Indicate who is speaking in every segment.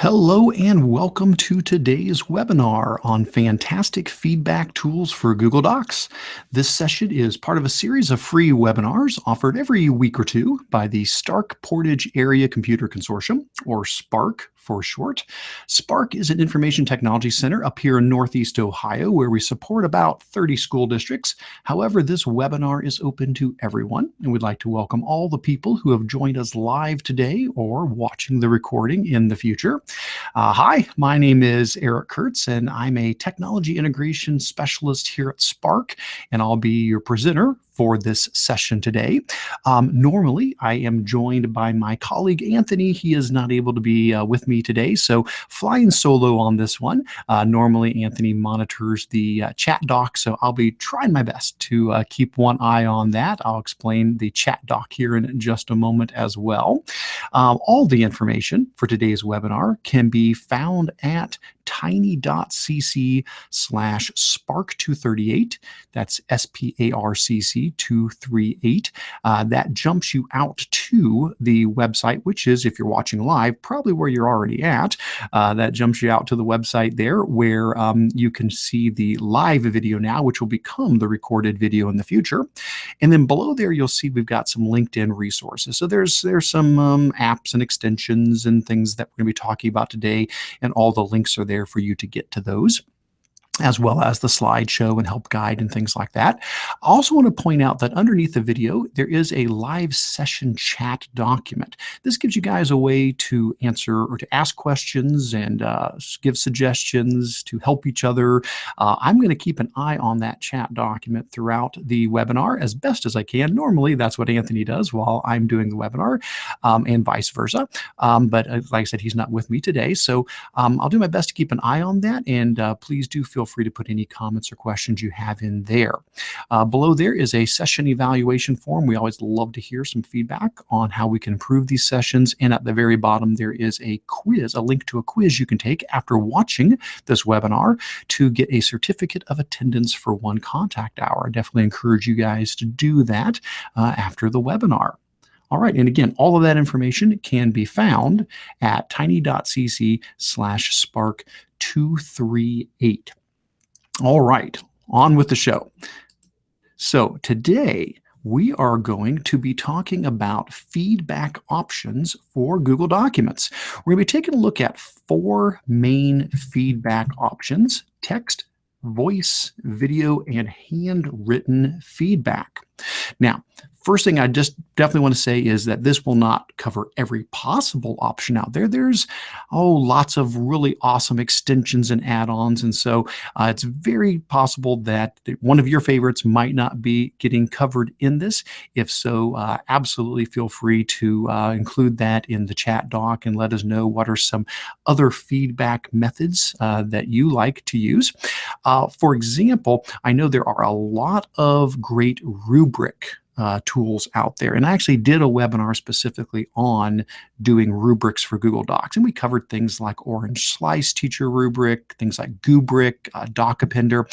Speaker 1: Hello and welcome to today's webinar on fantastic feedback tools for Google Docs. This session is part of a series of free webinars offered every week or two by the Stark Portage Area Computer Consortium, or SPARC for short. SPARC is an information technology center up here in Northeast Ohio where we support about 30 school districts. However, this webinar is open to everyone, and we'd like to welcome all the people who have joined us live today or watching the recording in the future. Hi, my name is Eric Curts, and I'm a technology integration specialist here at SPARC, and I'll be your presenter for this session today. Normally, I am joined by my colleague Anthony. He is not able to be with me today, so flying solo on this one. Normally, Anthony monitors the chat doc, so I'll be trying my best to keep one eye on that. I'll explain the chat doc here in just a moment as well. All the information for today's webinar can be found at tiny.cc/spark238. That's SPARCC 238. That jumps you out to the website, which is, if you're watching live, probably where you're already at. That jumps you out to the website there where you can see the live video now, which will become the recorded video in the future. And then below there, you'll see we've got some LinkedIn resources. So there's some apps and extensions and things that we're going to be talking about today, and all the links are there for you to get to those, as well as the slideshow and help guide and things like that. I also want to point out that underneath the video, there is a live session chat document. This gives you guys a way to answer or to ask questions and give suggestions to help each other. I'm going to keep an eye on that chat document throughout the webinar as best as I can. Normally, that's what Anthony does while I'm doing the webinar, and vice versa. But like I said, he's not with me today. So I'll do my best to keep an eye on that, and please do feel free to put any comments or questions you have in there. Below there is a session evaluation form. We always love to hear some feedback on how we can improve these sessions. And at the very bottom, there is a quiz, a link to a quiz you can take after watching this webinar to get a certificate of attendance for one contact hour. I definitely encourage you guys to do that after the webinar. All right, and again, all of that information can be found at tiny.cc/spark238. All right, on with the show. So today we are going to be talking about feedback options for Google Documents. We're going to be taking a look at 4 main feedback options: text, voice, video, and handwritten feedback. Now, first thing I just definitely want to say is that this will not cover every possible option out there. There's lots of really awesome extensions and add-ons, and so it's very possible that one of your favorites might not be getting covered in this. If so, absolutely feel free to include that in the chat doc and let us know what are some other feedback methods that you like to use. For example, I know there are a lot of great rubric tools out there. And I actually did a webinar specifically on doing rubrics for Google Docs. And we covered things like Orange Slice Teacher Rubric, things like Gubric, Doc Appender.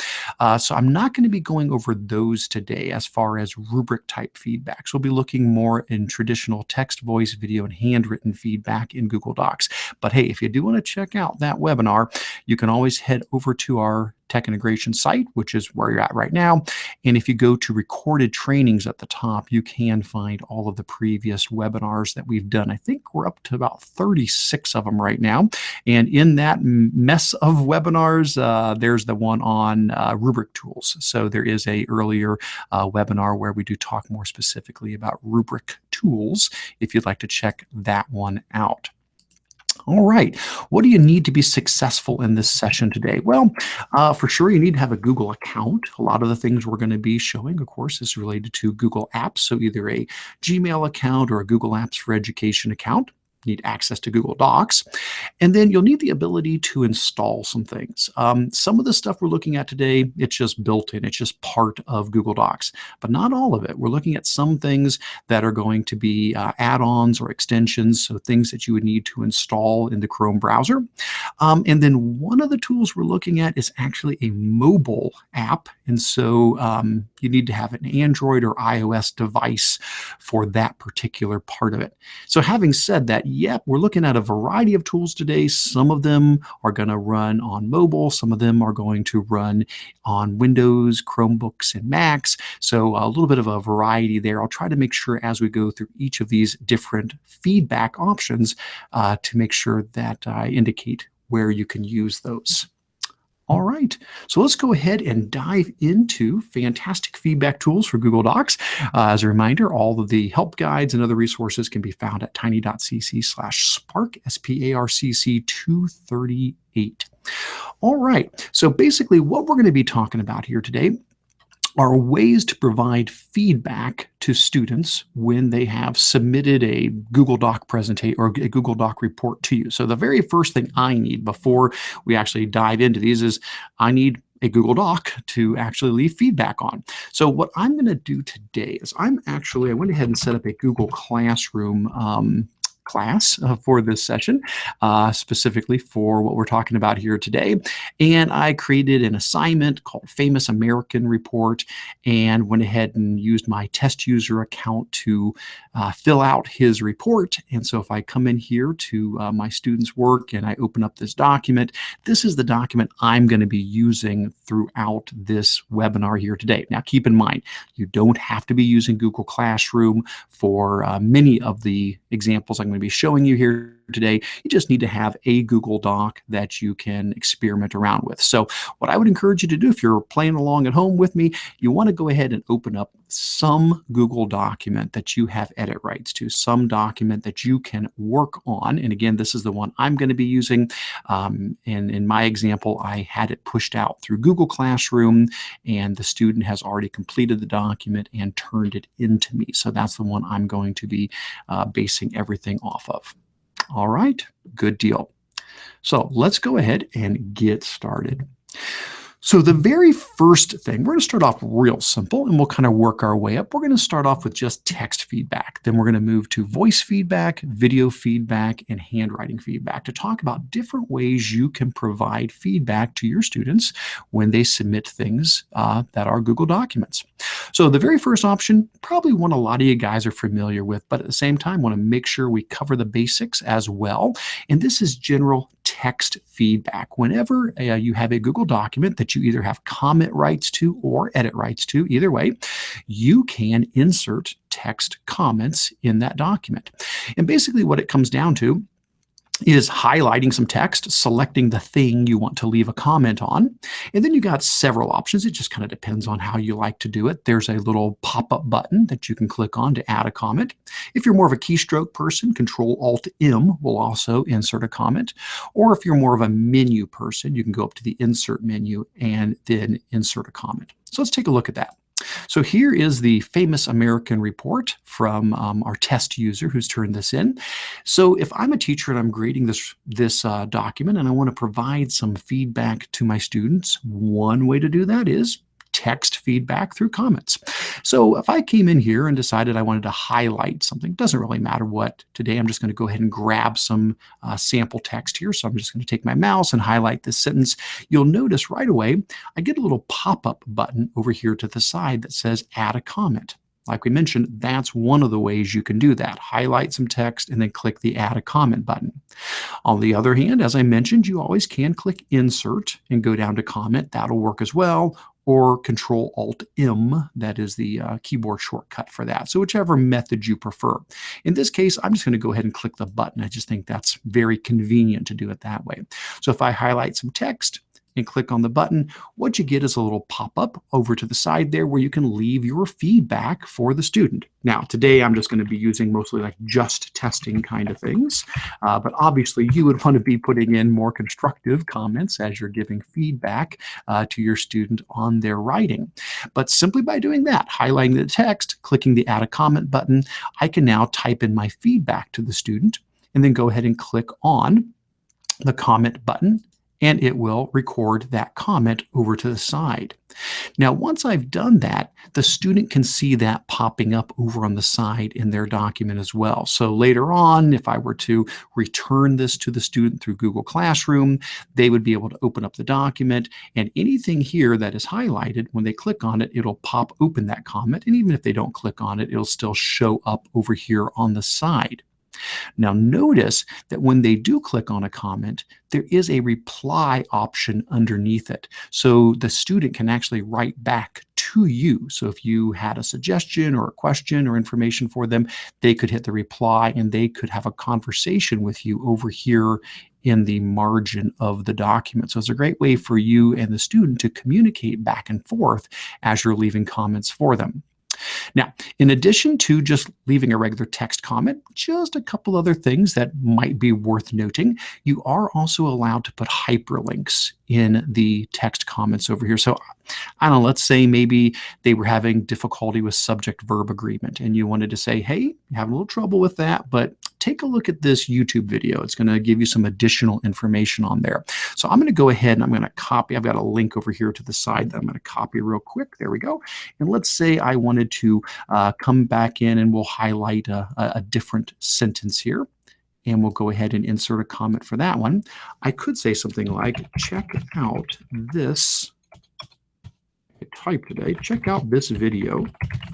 Speaker 1: So I'm not going to be going over those today as far as rubric type feedback. So we'll be looking more in traditional text, voice, video, and handwritten feedback in Google Docs. But hey, if you do want to check out that webinar, you can always head over to our Tech Integration site, which is where you're at right now. And if you go to recorded trainings at the top, you can find all of the previous webinars that we've done. I think we're up to about 36 of them right now. And in that mess of webinars, there's the one on rubric tools. So there is a earlier webinar where we do talk more specifically about rubric tools, if you'd like to check that one out. All right, what do you need to be successful in this session today? Well, for sure, you need to have a Google account. A lot of the things we're going to be showing, of course, is related to Google Apps. So either a Gmail account or a Google Apps for Education account. Need access to Google Docs. And then you'll need the ability to install some things. Some of the stuff we're looking at today, it's just built in. It's just part of Google Docs, but not all of it. We're looking at some things that are going to be add-ons or extensions, so things that you would need to install in the Chrome browser. And then one of the tools we're looking at is actually a mobile app. And so you need to have an Android or iOS device for that particular part of it. So having said that, yep, we're looking at a variety of tools today. Some of them are going to run on mobile. Some of them are going to run on Windows, Chromebooks, and Macs. So a little bit of a variety there. I'll try to make sure as we go through each of these different feedback options to make sure that I indicate where you can use those. All right, so let's go ahead and dive into fantastic feedback tools for Google Docs. As a reminder, all of the help guides and other resources can be found at tiny.cc/spark, SPARCC 238. All right, so basically what we're going to be talking about here today are ways to provide feedback to students when they have submitted a Google Doc presentation or a Google Doc report to you. So the very first thing I need before we actually dive into these is I need a Google Doc to actually leave feedback on. So what I'm going to do today is I went ahead and set up a Google Classroom class for this session, specifically for what we're talking about here today. And I created an assignment called Famous American Report and went ahead and used my test user account to fill out his report. And so if I come in here to my student's work and I open up this document, this is the document I'm going to be using throughout this webinar here today. Now, keep in mind, you don't have to be using Google Classroom for many of the examples I'm going to be showing you here today. You just need to have a Google Doc that you can experiment around with. So what I would encourage you to do if you're playing along at home with me, you want to go ahead and open up some Google document that you have edit rights to, some document that you can work on. And again, this is the one I'm going to be using. And in my example, I had it pushed out through Google Classroom, and the student has already completed the document and turned it into me. So that's the one I'm going to be basing everything off of. All right, good deal. So let's go ahead and get started. So the very first thing, we're going to start off real simple and we'll kind of work our way up. We're going to start off with just text feedback. Then we're going to move to voice feedback, video feedback, and handwriting feedback to talk about different ways you can provide feedback to your students when they submit things that are Google documents. So the very first option, probably one a lot of you guys are familiar with, but at the same time, want to make sure we cover the basics as well. And this is general text feedback. Whenever you have a Google document that you either have comment rights to or edit rights to, either way, you can insert text comments in that document. And basically what it comes down to is highlighting some text, selecting the thing you want to leave a comment on, and then you got several options. It just kind of depends on how you like to do it. There's a little pop-up button that you can click on to add a comment. If you're more of a keystroke person, Control-Alt-M will also insert a comment. Or if you're more of a menu person, you can go up to the Insert menu and then insert a comment. So let's take a look at that. So here is the Famous American Report from our test user who's turned this in. So if I'm a teacher and I'm grading this document and I want to provide some feedback to my students, one way to do that is text feedback through comments. So if I came in here and decided I wanted to highlight something, doesn't really matter what today, I'm just going to go ahead and grab some sample text here. So I'm just going to take my mouse and highlight this sentence. You'll notice right away, I get a little pop-up button over here to the side that says add a comment. Like we mentioned, that's one of the ways you can do that. Highlight some text and then click the add a comment button. On the other hand, as I mentioned, you always can click insert and go down to comment. That'll work as well. Or Control-Alt-M, that is the keyboard shortcut for that. So whichever method you prefer. In this case, I'm just going to go ahead and click the button. I just think that's very convenient to do it that way. So if I highlight some text and click on the button, what you get is a little pop-up over to the side there where you can leave your feedback for the student. Now, today I'm just going to be using mostly like just testing kind of things, but obviously you would want to be putting in more constructive comments as you're giving feedback to your student on their writing. But simply by doing that, highlighting the text, clicking the add a comment button, I can now type in my feedback to the student and then go ahead and click on the comment button, and it will record that comment over to the side. Now, once I've done that, the student can see that popping up over on the side in their document as well. So later on, if I were to return this to the student through Google Classroom, they would be able to open up the document, and anything here that is highlighted, when they click on it, it'll pop open that comment. And even if they don't click on it, it'll still show up over here on the side. Now notice that when they do click on a comment, there is a reply option underneath it. So the student can actually write back to you. So if you had a suggestion or a question or information for them, they could hit the reply and they could have a conversation with you over here in the margin of the document. So it's a great way for you and the student to communicate back and forth as you're leaving comments for them. Now, in addition to just leaving a regular text comment, just a couple other things that might be worth noting. You are also allowed to put hyperlinks in the text comments over here. So I don't know, let's say maybe they were having difficulty with subject-verb agreement and you wanted to say, hey, you're having a little trouble with that, but take a look at this YouTube video. It's going to give you some additional information on there. So I'm going to go ahead and I'm going to copy. I've got a link over here to the side that I'm going to copy real quick. There we go. And let's say I wanted to come back in and we'll highlight a different sentence here. And we'll go ahead and insert a comment for that one. I could say something like, check out this. I type today, check out this video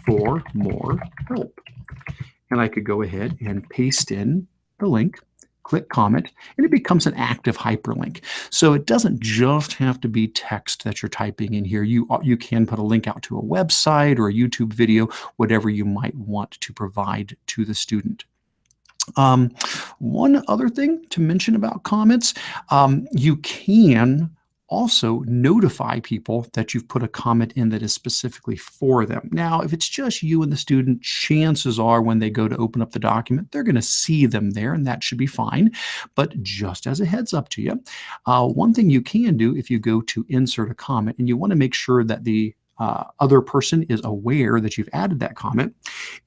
Speaker 1: for more help. And I could go ahead and paste in the link, click comment, and it becomes an active hyperlink. So it doesn't just have to be text that you're typing in here. You can put a link out to a website or a YouTube video, whatever you might want to provide to the student. One other thing to mention about comments, you can also notify people that you've put a comment in that is specifically for them. Now, if it's just you and the student, chances are when they go to open up the document, they're going to see them there, and that should be fine. But just as a heads up to you, one thing you can do if you go to insert a comment and you want to make sure that the other person is aware that you've added that comment,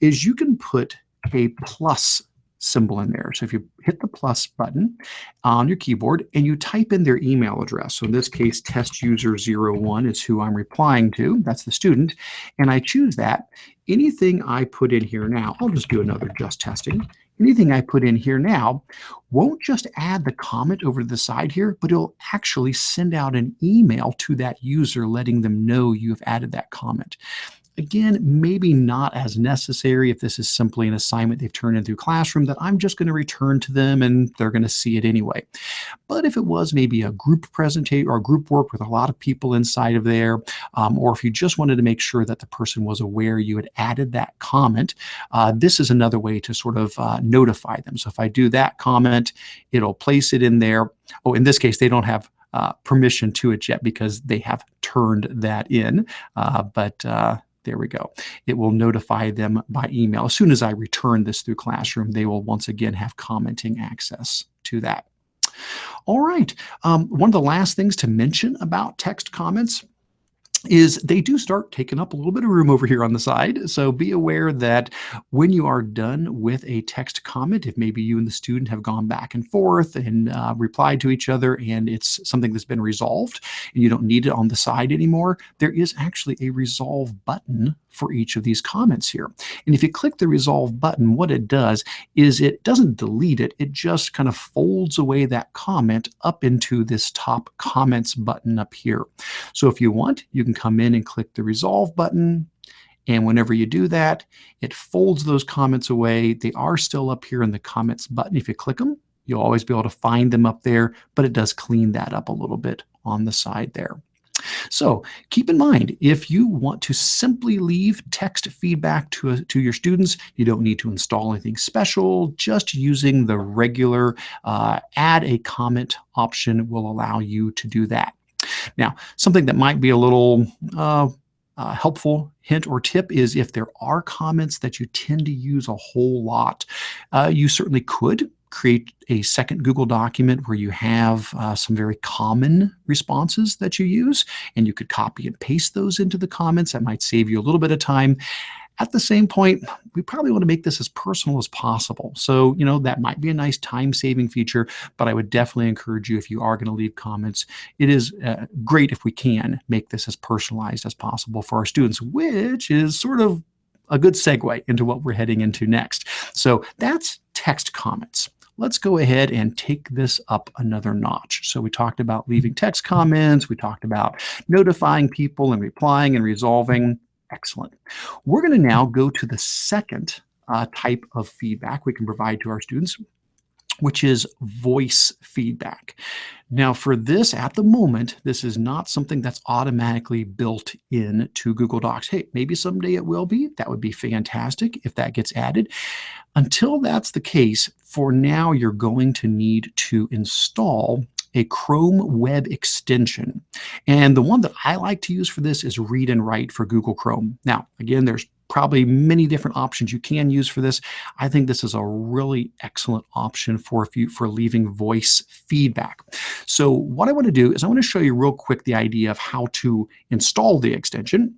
Speaker 1: is you can put a plus symbol in there. So if you hit the plus button on your keyboard and you type in their email address, so in this case, testuser01 is who I'm replying to, that's the student, and I choose that, anything I put in here now, I'll just do another just testing, anything I put in here now won't just add the comment over to the side here, but it'll actually send out an email to that user letting them know you've added that comment. Again, maybe not as necessary if this is simply an assignment they've turned in through Classroom that I'm just going to return to them and they're going to see it anyway. But if it was maybe a group presentation or a group work with a lot of people inside of there, or if you just wanted to make sure that the person was aware you had added that comment, this is another way to sort of notify them. So if I do that comment, it'll place it in there. Oh, in this case, they don't have permission to it yet because they have turned that in, there we go. It will notify them by email. As soon as I return this through Classroom, they will once again have commenting access to that. All right. One of the last things to mention about text comments is they do start taking up a little bit of room over here on the side. So be aware that when you are done with a text comment, if maybe you and the student have gone back and forth and replied to each other and it's something that's been resolved and you don't need it on the side anymore, there is actually a resolve button for each of these comments here. And if you click the resolve button, what it does is it doesn't delete it, it just kind of folds away that comment up into this top comments button up here. So if you want, you can come in and click the resolve button. And whenever you do that, it folds those comments away. They are still up here in the comments button. If you click them, you'll always be able to find them up there, but it does clean that up a little bit on the side there. So keep in mind, if you want to simply leave text feedback to your students, you don't need to install anything special. Just using the regular add a comment option will allow you to do that. Now, something that might be a little helpful hint or tip is if there are comments that you tend to use a whole lot, you certainly could create a second Google document where you have some very common responses that you use, and you could copy and paste those into the comments. That might save you a little bit of time. At the same point, we probably want to make this as personal as possible. So, that might be a nice time-saving feature, but I would definitely encourage you, if you are going to leave comments, it is great if we can make this as personalized as possible for our students, which is sort of a good segue into what we're heading into next. So that's text comments. Let's go ahead and take this up another notch. So we talked about leaving text comments. We talked about notifying people and replying and resolving. Excellent. We're going to now go to the second type of feedback we can provide to our students, which is voice feedback. Now for this, at the moment, this is not something that's automatically built into Google Docs. Hey, maybe someday it will be. That would be fantastic if that gets added. Until that's the case, for now, you're going to need to install a Chrome web extension. And the one that I like to use for this is Read&Write for Google Chrome. Now, again, there's probably many different options you can use for this. I think this is a really excellent option for leaving voice feedback. So what I want to do is I want to show you real quick the idea of how to install the extension.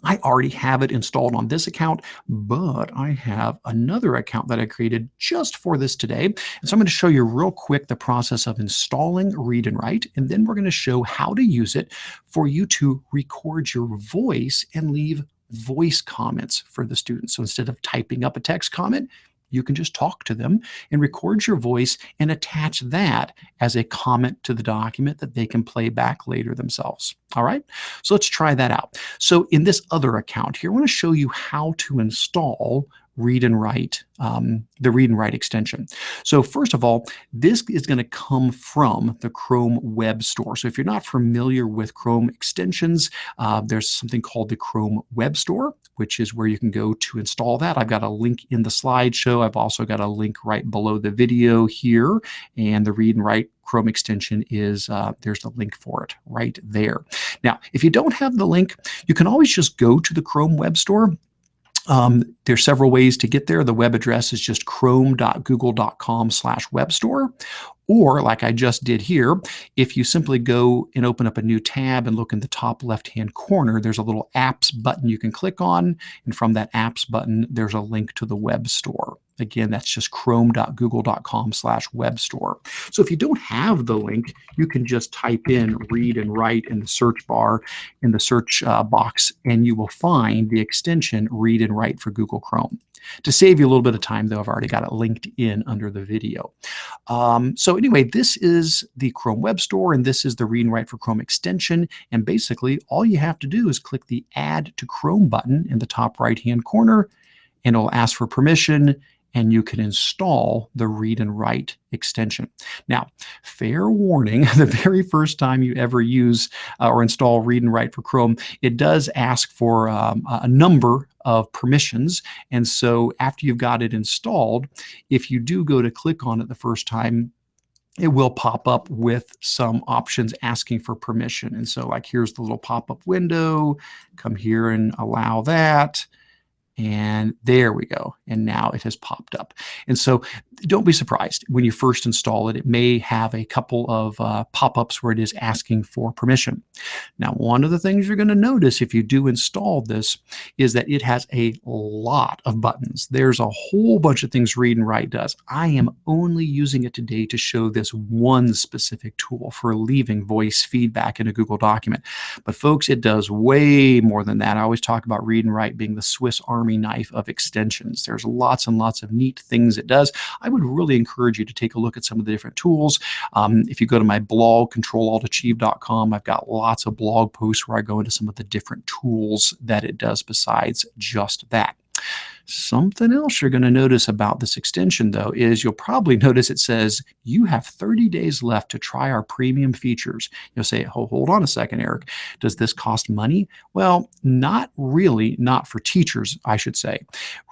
Speaker 1: I already have it installed on this account, but I have another account that I created just for this today. And so I'm going to show you real quick the process of installing Read&Write, and then we're going to show how to use it for you to record your voice and leave voice comments for the students. So instead of typing up a text comment, you can just talk to them and record your voice and attach that as a comment to the document that they can play back later themselves. All right, so let's try that out. So in this other account here, I want to show you how to install Read&Write, the Read&Write extension. So first of all, this is going to come from the Chrome Web Store. So if you're not familiar with Chrome extensions, there's something called the Chrome Web Store, which is where you can go to install that. I've got a link in the slideshow. I've also got a link right below the video here, and the Read&Write Chrome extension is, there's the link for it right there. Now, if you don't have the link, you can always just go to the Chrome Web Store. There's several ways to get there. The web address is just chrome.google.com/webstore. Or like I just did here, if you simply go and open up a new tab and look in the top left-hand corner, there's a little apps button you can click on. And from that apps button, there's a link to the web store. Again, that's just chrome.google.com/webstore. So if you don't have the link, you can just type in Read&Write in the search bar, in the search box, and you will find the extension Read&Write for Google Chrome. To save you a little bit of time, though, I've already got it linked in under the video. So anyway, this is the Chrome Web Store, and this is the Read&Write for Chrome extension. And basically, all you have to do is click the Add to Chrome button in the top right-hand corner, and it'll ask for permission, and you can install the Read&Write extension. Now, fair warning, the very first time you ever use or install Read&Write for Chrome, it does ask for a number of permissions. And so after you've got it installed, if you do go to click on it the first time, it will pop up with some options asking for permission. And so like, here's the little pop-up window, come here and allow that. And there we go. And now it has popped up. And so don't be surprised when you first install it. It may have a couple of pop-ups where it is asking for permission. Now, one of the things you're going to notice if you do install this is that it has a lot of buttons. There's a whole bunch of things Read&Write does. I am only using it today to show this one specific tool for leaving voice feedback in a Google document. But folks, it does way more than that. I always talk about Read&Write being the Swiss Army knife of extensions. There's lots and lots of neat things it does. I would really encourage you to take a look at some of the different tools. If you go to my blog, controlaltachieve.com, I've got lots of blog posts where I go into some of the different tools that it does besides just that. Something else you're going to notice about this extension, though, is you'll probably notice it says you have 30 days left to try our premium features. You'll say, oh, hold on a second, Eric. Does this cost money? Well, not really, not for teachers, I should say.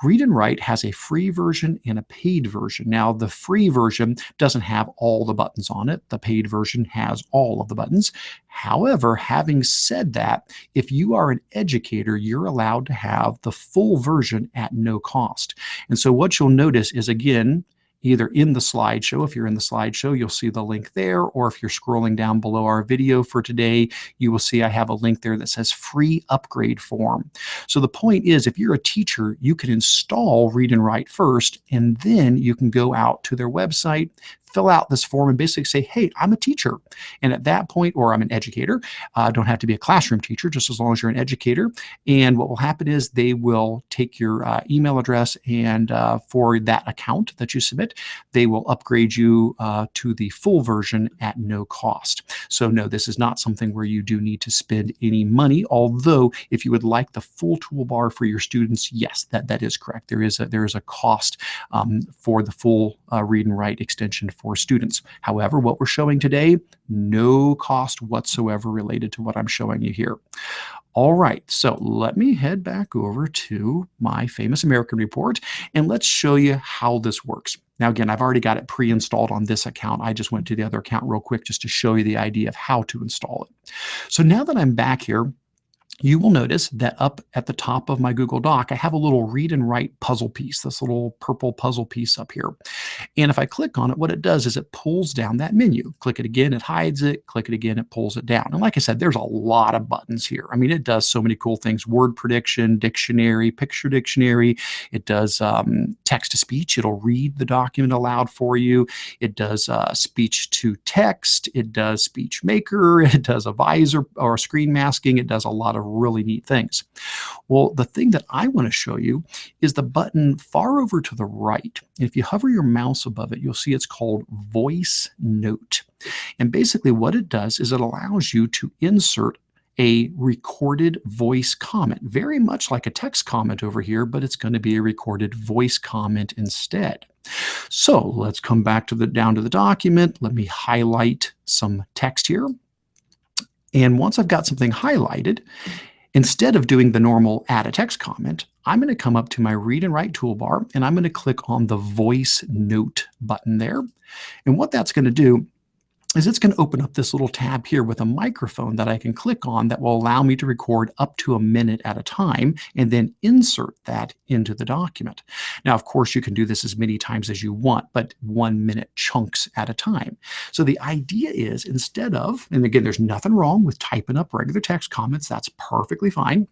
Speaker 1: Read&Write has a free version and a paid version. Now, the free version doesn't have all the buttons on it. The paid version has all of the buttons. However, having said that, if you are an educator, you're allowed to have the full version at no cost. And so what you'll notice is, again, either in the slideshow, if you're in the slideshow, you'll see the link there, or if you're scrolling down below our video for today, you will see I have a link there that says free upgrade form. So the point is, if you're a teacher, you can install Read&Write first, and then you can go out to their website, fill out this form and basically say, hey, I'm a teacher. And at that point, or I'm an educator, don't have to be a classroom teacher, just as long as you're an educator. And what will happen is they will take your email address, and for that account that you submit, they will upgrade you to the full version at no cost. So no, this is not something where you do need to spend any money, although if you would like the full toolbar for your students, yes, that is correct. There is a cost for the full Read and Write extension for students. However, what we're showing today, no cost whatsoever related to what I'm showing you here. All right, so let me head back over to my Famous American report, and let's show you how this works. Now, again, I've already got it pre-installed on this account. I just went to the other account real quick just to show you the idea of how to install it. So now that I'm back here, you will notice that up at the top of my Google Doc, I have a little Read and Write puzzle piece, this little purple puzzle piece up here. And if I click on it, what it does is it pulls down that menu. Click it again, it hides it. Click it again, it pulls it down. And like I said, there's a lot of buttons here. I mean, it does so many cool things. Word prediction, dictionary, picture dictionary. It does text to speech. It'll read the document aloud for you. It does speech to text. It does speech maker. It does a visor or screen masking. It does a lot of really neat things. Well, the thing that I want to show you is the button far over to the right. If you hover your mouse above it, you'll see it's called Voice Note. And basically what it does is it allows you to insert a recorded voice comment, very much like a text comment over here, but it's going to be a recorded voice comment instead. So let's come back to down to the document. Let me highlight some text here. And once I've got something highlighted, instead of doing the normal add a text comment, I'm going to come up to my Read and Write toolbar, and I'm going to click on the Voice Note button there. And what that's going to do is it's going to open up this little tab here with a microphone that I can click on that will allow me to record up to a minute at a time and then insert that into the document. Now, of course, you can do this as many times as you want, but 1 minute chunks at a time. So the idea is instead of, and again, there's nothing wrong with typing up regular text comments. That's perfectly fine.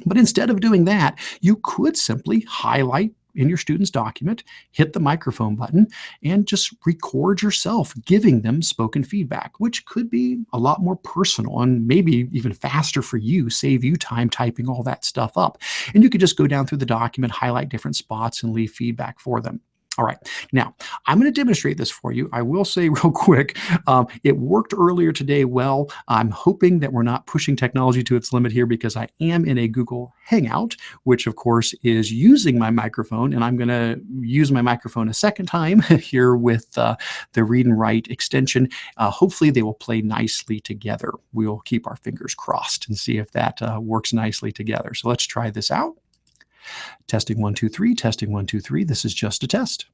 Speaker 1: But instead of doing that, you could simply highlight in your student's document, hit the microphone button, and just record yourself giving them spoken feedback, which could be a lot more personal and maybe even faster for you, save you time typing all that stuff up. And you could just go down through the document, highlight different spots, and leave feedback for them. All right, now I'm going to demonstrate this for you. I will say real quick, it worked earlier today well. I'm hoping that we're not pushing technology to its limit here because I am in a Google Hangout, which of course is using my microphone, and I'm going to use my microphone a second time here with the Read and Write extension. Hopefully they will play nicely together. We'll keep our fingers crossed and see if that works nicely together. So let's try this out. Testing 1, 2, 3, testing 1, 2, 3. This is just a test.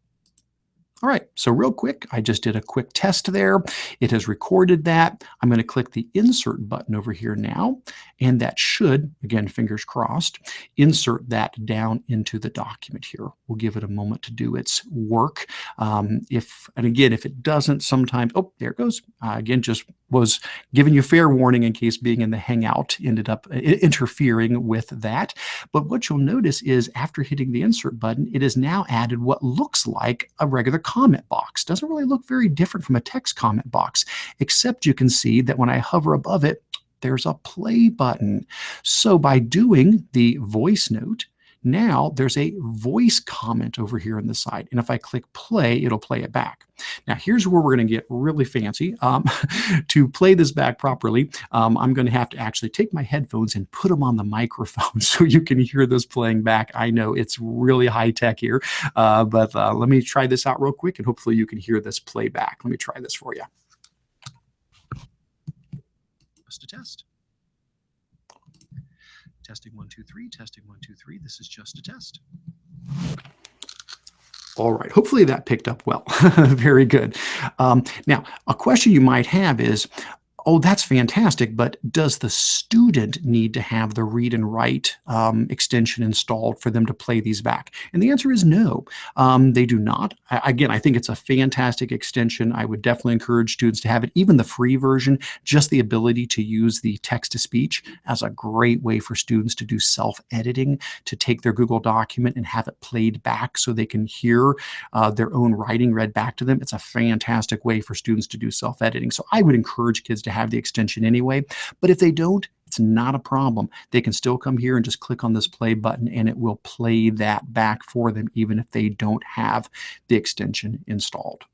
Speaker 1: All right, so real quick, I just did a quick test there. It has recorded that. I'm going to click the insert button over here now, and that should, again, fingers crossed, insert that down into the document here. We'll give it a moment to do its work. And again, if it doesn't sometimes, oh, there it goes. Again, just was giving you fair warning in case being in the Hangout ended up interfering with that. But what you'll notice is after hitting the insert button, it has now added what looks like a regular comment box. Doesn't really look very different from a text comment box, except you can see that when I hover above it, there's a play button. So by doing the voice note, now there's a voice comment over here on the side. And if I click play, it'll play it back. Now here's where we're going to get really fancy. To play this back properly, I'm going to have to actually take my headphones and put them on the microphone so you can hear this playing back. I know it's really high tech here, but let me try this out real quick and hopefully you can hear this play back. Let me try this for you. Just a test. Testing 1, 2, 3, testing 1, 2, 3. This is just a test. All right, hopefully that picked up well. Very good. Now, a question you might have is, Oh, that's fantastic, but does the student need to have the Read and Write extension installed for them to play these back? And the answer is no, they do not. Again, I think it's a fantastic extension. I would definitely encourage students to have it. Even the free version, just the ability to use the text-to-speech as a great way for students to do self-editing, to take their Google document and have it played back so they can hear their own writing read back to them. It's a fantastic way for students to do self-editing. So I would encourage kids to have the extension anyway. But if they don't, it's not a problem. They can still come here and just click on this play button and it will play that back for them, even if they don't have the extension installed.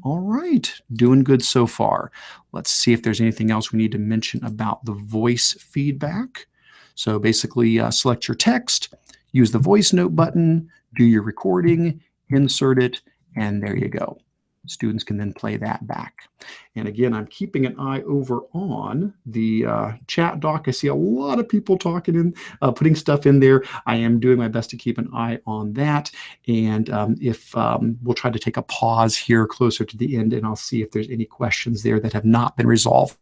Speaker 1: All right, doing good so far. Let's see if there's anything else we need to mention about the voice feedback. So basically select your text, use the voice note button, do your recording, insert it, and there you go. Students can then play that back. And again, I'm keeping an eye over on the chat doc. I see a lot of people talking and putting stuff in there. I am doing my best to keep an eye on that. And if we'll try to take a pause here closer to the end, and I'll see if there's any questions there that have not been resolved.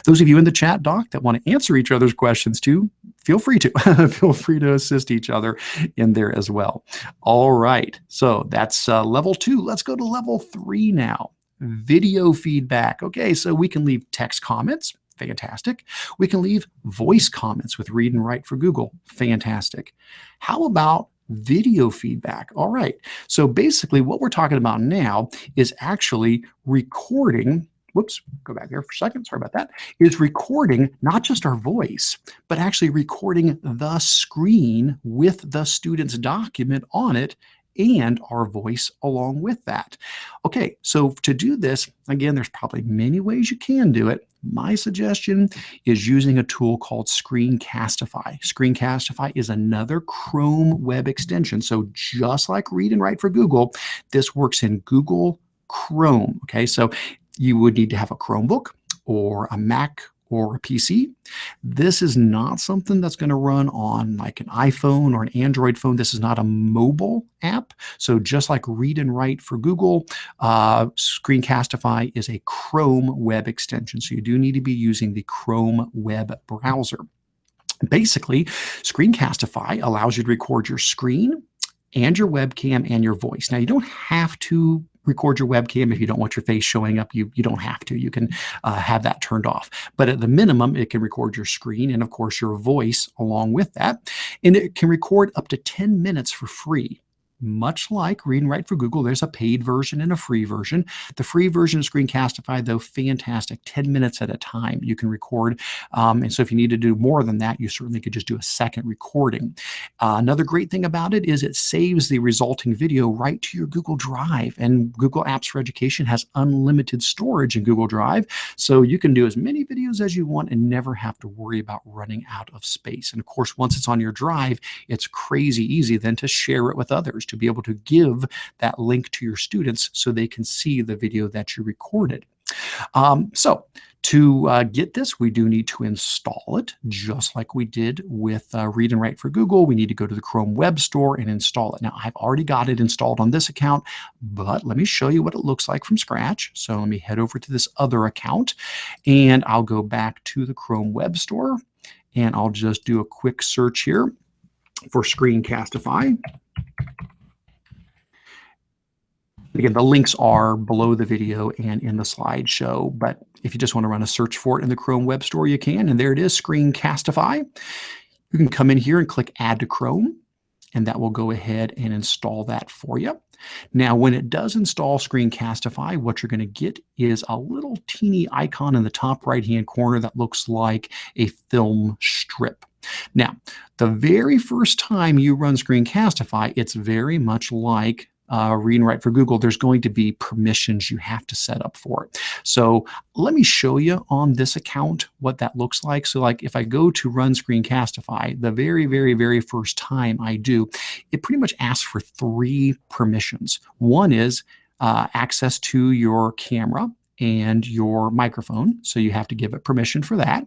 Speaker 1: Those of you in the chat doc that want to answer each other's questions too, feel free to. Feel free to assist each other in there as well. All right, so that's level 2. Let's go to level 3 now. Video feedback. Okay, so we can leave text comments. Fantastic. We can leave voice comments with Read and Write for Google. Fantastic. How about video feedback? All right, so basically what we're talking about now is actually recording. Whoops, go back there for a second. Sorry about that. Is recording not just our voice, but actually recording the screen with the student's document on it and our voice along with that. Okay, so to do this, again, there's probably many ways you can do it. My suggestion is using a tool called Screencastify. Screencastify is another Chrome web extension. So just like Read and Write for Google, this works in Google Chrome. Okay, so you would need to have a Chromebook or a Mac or a PC. This is not something that's going to run on like an iPhone or an Android phone. This is not a mobile app. So just like Read and Write for Google, Screencastify is a Chrome web extension. So you do need to be using the Chrome web browser. Basically, Screencastify allows you to record your screen and your webcam and your voice. Now, you don't have to record your webcam if you don't want your face showing up. You don't have to. You can have that turned off. But at the minimum, it can record your screen and, of course, your voice along with that. And it can record up to 10 minutes for free. Much like Read and Write for Google, there's a paid version and a free version. The free version of Screencastify, though, fantastic, 10 minutes at a time you can record. And so if you need to do more than that, you certainly could just do a second recording. Another great thing about it is it saves the resulting video right to your Google Drive. And Google Apps for Education has unlimited storage in Google Drive. So you can do as many videos as you want and never have to worry about running out of space. And of course, once it's on your drive, it's crazy easy then to share it with others, to be able to give that link to your students so they can see the video that you recorded. So to get this, we do need to install it, just like we did with Read and Write for Google. We need to go to the Chrome Web Store and install it. Now, I've already got it installed on this account, but let me show you what it looks like from scratch. So let me head over to this other account, and I'll go back to the Chrome Web Store, and I'll just do a quick search here for Screencastify. Again, the links are below the video and in the slideshow, but if you just want to run a search for it in the Chrome Web Store, you can. And there it is, Screencastify. You can come in here and click Add to Chrome, and that will go ahead and install that for you. Now, when it does install Screencastify, what you're going to get is a little teeny icon in the top right-hand corner that looks like a film strip. Now, the very first time you run Screencastify, it's very much like Read and Write for Google. There's going to be permissions you have to set up for it. So let me show you on this account what that looks like. So like if I go to run Screencastify, the very, very, very first time I do, it pretty much asks for 3 permissions. One is access to your camera and your microphone. So you have to give it permission for that.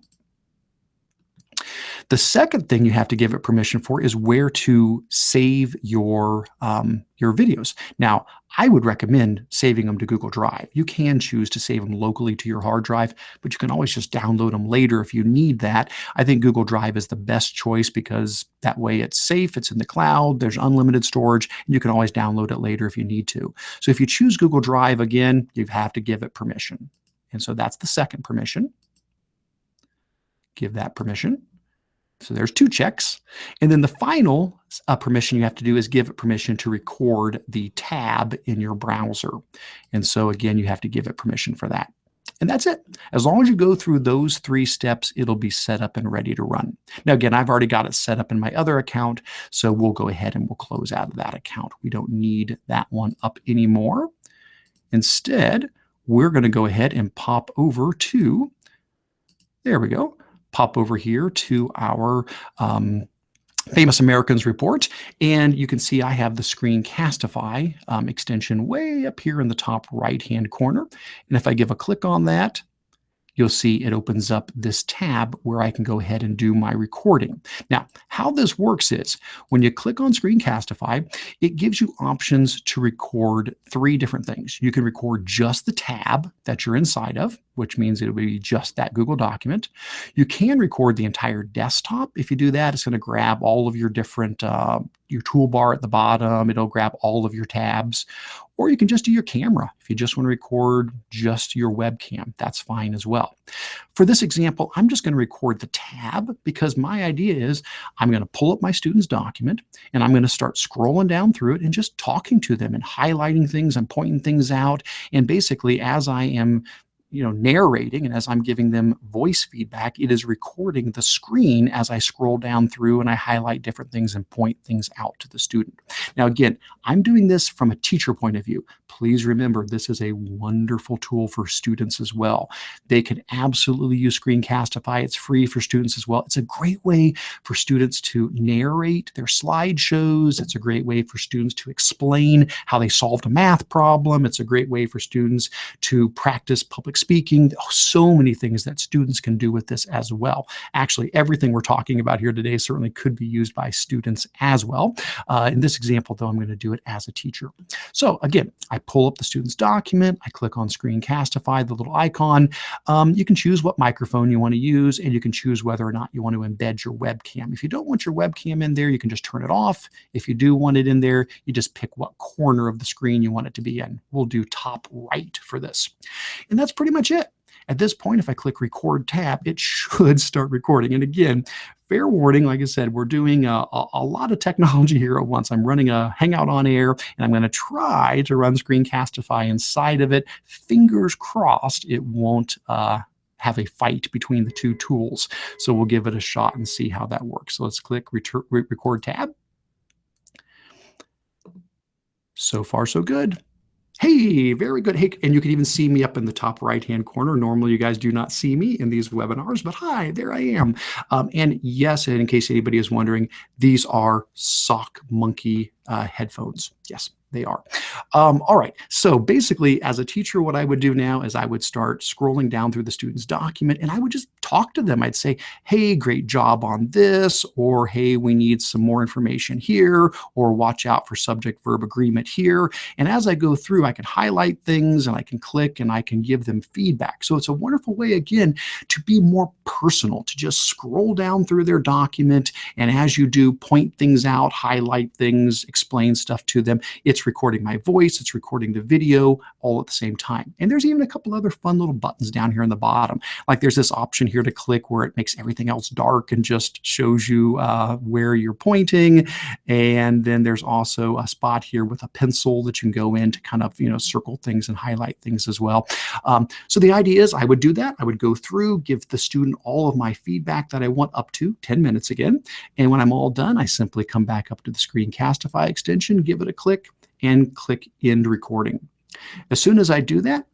Speaker 1: The second thing you have to give it permission for is where to save your videos. Now, I would recommend saving them to Google Drive. You can choose to save them locally to your hard drive, but you can always just download them later if you need that. I think Google Drive is the best choice because that way it's safe, it's in the cloud, there's unlimited storage, and you can always download it later if you need to. So if you choose Google Drive, again, you have to give it permission. And so that's the second permission. Give that permission. So there's 2 checks. And then the final permission you have to do is give it permission to record the tab in your browser. And so again, you have to give it permission for that. And that's it. As long as you go through those 3 steps, it'll be set up and ready to run. Now, again, I've already got it set up in my other account, so we'll go ahead and we'll close out of that account. We don't need that one up anymore. Instead, we're going to go ahead and pop over to, there we go, pop over here to our Famous Americans report, and you can see I have the Screencastify extension way up here in the top right-hand corner. And if I give a click on that, you'll see it opens up this tab where I can go ahead and do my recording. Now, how this works is when you click on Screencastify, it gives you options to record 3 different things. You can record just the tab that you're inside of, which means it'll be just that Google document. You can record the entire desktop. If you do that, it's going to grab all of your different, your toolbar at the bottom. It'll grab all of your tabs. Or you can just do your camera. If you just want to record just your webcam, that's fine as well. For this example, I'm just going to record the tab because my idea is I'm going to pull up my student's document and I'm going to start scrolling down through it and just talking to them and highlighting things and pointing things out. And basically, as I am narrating and as I'm giving them voice feedback, it is recording the screen as I scroll down through and I highlight different things and point things out to the student. Now, again, I'm doing this from a teacher point of view. Please remember, this is a wonderful tool for students as well. They can absolutely use Screencastify. It's free for students as well. It's a great way for students to narrate their slideshows. It's a great way for students to explain how they solved a math problem. It's a great way for students to practice public speaking. So many things that students can do with this as well. Actually, everything we're talking about here today certainly could be used by students as well. In this example, though, I'm going to do it as a teacher. So again, I pull up the student's document. I click on Screencastify, the little icon. You can choose what microphone you want to use, and you can choose whether or not you want to embed your webcam. If you don't want your webcam in there, you can just turn it off. If you do want it in there, you just pick what corner of the screen you want it to be in. We'll do top right for this. And that's pretty much it. At this point, if I click record tab, it should start recording. And again, fair warning, like I said, we're doing a lot of technology here at once. I'm running a Hangout on air, and I'm going to try to run Screencastify inside of it. Fingers crossed it won't have a fight between the 2 tools. So we'll give it a shot and see how that works. So let's click record tab. So far, so good. Hey, very good. Hey, and you can even see me up in the top right-hand corner. Normally, you guys do not see me in these webinars, but hi, there I am. And yes, and in case anybody is wondering, these are Sock Monkey headphones. Yes, they are. All right. So basically, as a teacher, what I would do now is I would start scrolling down through the student's document and I would just talk to them. I'd say, hey, great job on this, or hey, we need some more information here, or watch out for subject-verb agreement here. And as I go through, I can highlight things and I can click and I can give them feedback. So it's a wonderful way, again, to be more personal, to just scroll down through their document. And as you do, point things out, highlight things, explain stuff to them. It's recording my voice, it's recording the video all at the same time. And there's even a couple other fun little buttons down here in the bottom. Like there's this option here to click where it makes everything else dark and just shows you where you're pointing. And then there's also a spot here with a pencil that you can go in to kind of, circle things and highlight things as well. So the idea is I would do that. I would go through, give the student all of my feedback that I want up to 10 minutes again. And when I'm all done, I simply come back up to the Screencastify extension, give it a click, and click end recording. As soon as I do that,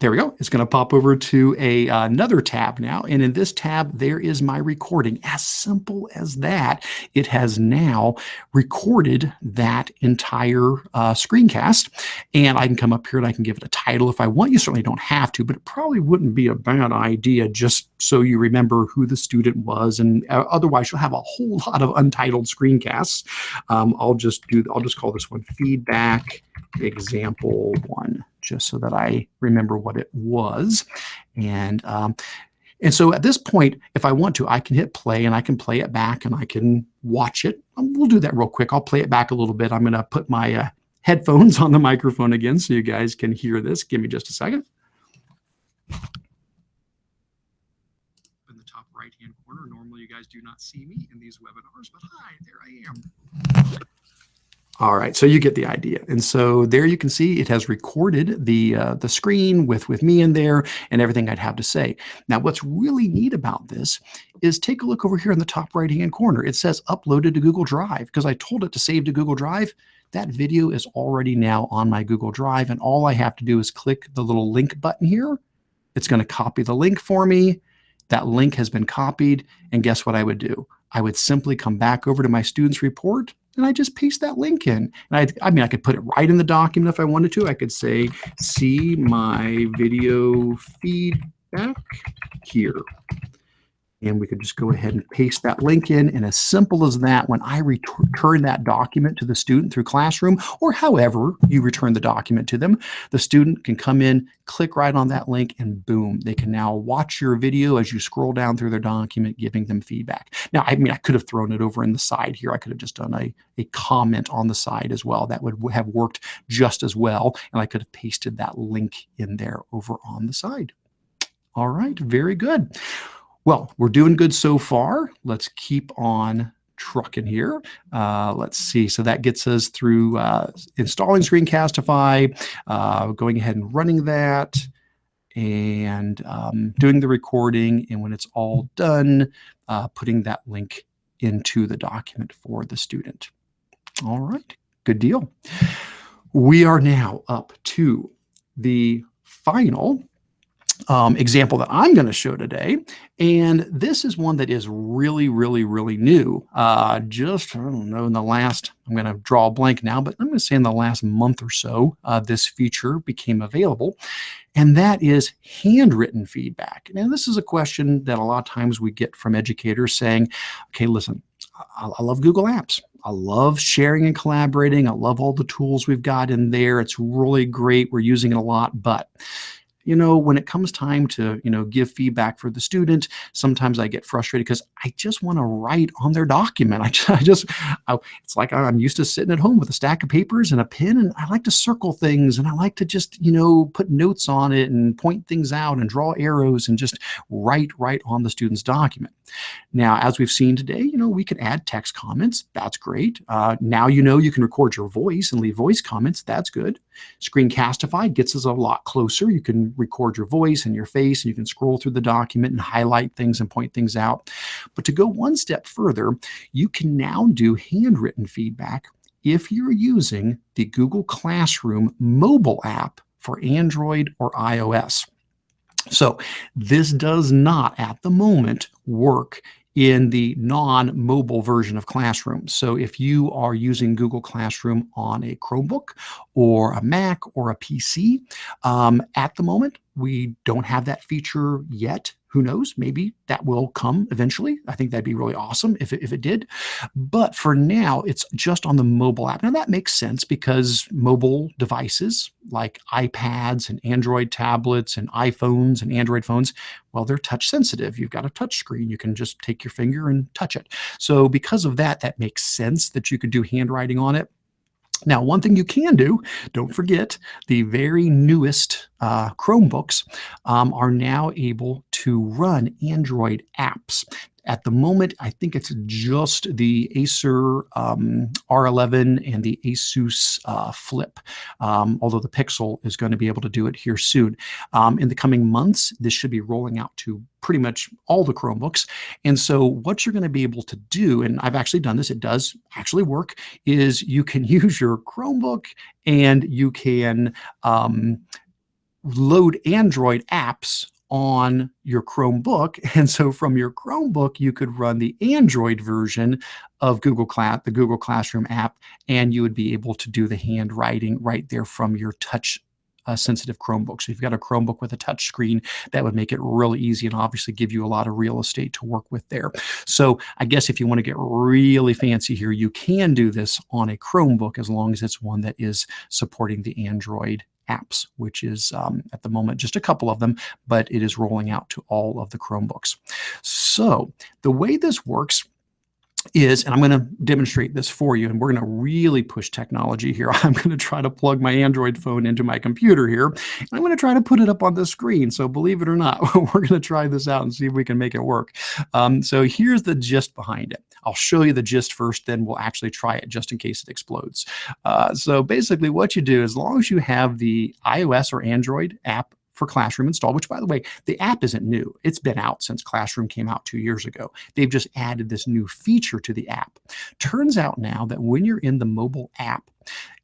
Speaker 1: there we go. It's going to pop over to another tab now. And in this tab, there is my recording. As simple as that. It has now recorded that entire screencast. And I can come up here and I can give it a title if I want. You certainly don't have to, but it probably wouldn't be a bad idea just so you remember who the student was, and otherwise you'll have a whole lot of untitled screencasts. I'll just call this one feedback example 1, just so that I remember what it was. And so at this point, if I want to, I can hit play and I can play it back and I can watch it. We'll do that real quick. I'll play it back a little bit. I'm going to put my headphones on the microphone again so you guys can hear this. Give me just a second. In the top right-hand corner, normally you guys do not see me in these webinars, but hi, there I am. All right, so you get the idea. And so there you can see it has recorded the screen with me in there and everything I'd have to say. Now, what's really neat about this is take a look over here in the top right-hand corner. It says uploaded to Google Drive because I told it to save to Google Drive. That video is already now on my Google Drive, and all I have to do is click the little link button here. It's going to copy the link for me. That link has been copied, and guess what I would do? I would simply come back over to my students report and I just paste that link in. And I mean, I could put it right in the document if I wanted to. I could say, see my video feedback here. And we could just go ahead and paste that link in. And as simple as that, when I return that document to the student through Classroom, or however you return the document to them, the student can come in, click right on that link, and boom, they can now watch your video as you scroll down through their document, giving them feedback. Now, I mean, I could have thrown it over in the side here. I could have just done a comment on the side as well. That would have worked just as well. And I could have pasted that link in there over on the side. All right, very good. Well, we're doing good so far. Let's keep on trucking here. Let's see. So that gets us through installing Screencastify, going ahead and running that, and doing the recording. And when it's all done, putting that link into the document for the student. All right, good deal. We are now up to the final example that I'm going to show today. And this is one that is really, really, really new. Just, I don't know, in the last, I'm going to draw a blank now, but I'm going to say in the last month or so, this feature became available. And that is handwritten feedback. Now, this is a question that a lot of times we get from educators saying, okay, listen, I love Google Apps. I love sharing and collaborating. I love all the tools we've got in there. It's really great. We're using it a lot, but you know, when it comes time to, give feedback for the student, sometimes I get frustrated because I just want to write on their document. It's like I'm used to sitting at home with a stack of papers and a pen, and I like to circle things, and I like to just, put notes on it and point things out and draw arrows and just write right on the student's document. Now, as we've seen today, we can add text comments. That's great. Now, you can record your voice and leave voice comments. That's good. Screencastify gets us a lot closer. You can record your voice and your face, and you can scroll through the document and highlight things and point things out. But to go one step further, you can now do handwritten feedback if you're using the Google Classroom mobile app for Android or iOS. So this does not, at the moment, work in the non-mobile version of Classroom. So if you are using Google Classroom on a Chromebook or a Mac or a PC, at the moment, we don't have that feature yet. Who knows? Maybe that will come eventually. I think that'd be really awesome if it did. But for now, it's just on the mobile app. Now, that makes sense because mobile devices like iPads and Android tablets and iPhones and Android phones, well, they're touch sensitive. You've got a touch screen. You can just take your finger and touch it. So because of that, that makes sense that you could do handwriting on it. Now, one thing you can do, don't forget, the very newest Chromebooks are now able to run Android apps. At the moment, I think it's just the Acer R11 and the Asus Flip, although the Pixel is going to be able to do it here soon. In the coming months, this should be rolling out to pretty much all the Chromebooks. And so what you're going to be able to do, and I've actually done this, it does actually work, is you can use your Chromebook and you can load Android apps on your Chromebook. And so from your Chromebook, you could run the Android version of the Google Classroom app, and you would be able to do the handwriting right there from your touch sensitive Chromebook. So if you've got a Chromebook with a touch screen, that would make it really easy and obviously give you a lot of real estate to work with there. So I guess if you want to get really fancy here, you can do this on a Chromebook as long as it's one that is supporting the Android apps, which is at the moment just a couple of them, but it is rolling out to all of the Chromebooks. So the way this works is, and I'm going to demonstrate this for you, and we're going to really push technology here. I'm going to try to plug my Android phone into my computer here, and I'm going to try to put it up on the screen. So believe it or not, we're going to try this out and see if we can make it work. So here's the gist behind it. I'll show you the gist first, then we'll actually try it just in case it explodes. So basically what you do, as long as you have the iOS or Android app for Classroom installed, which, by the way, the app isn't new. It's been out since Classroom came out 2 years ago. They've just added this new feature to the app. Turns out now that when you're in the mobile app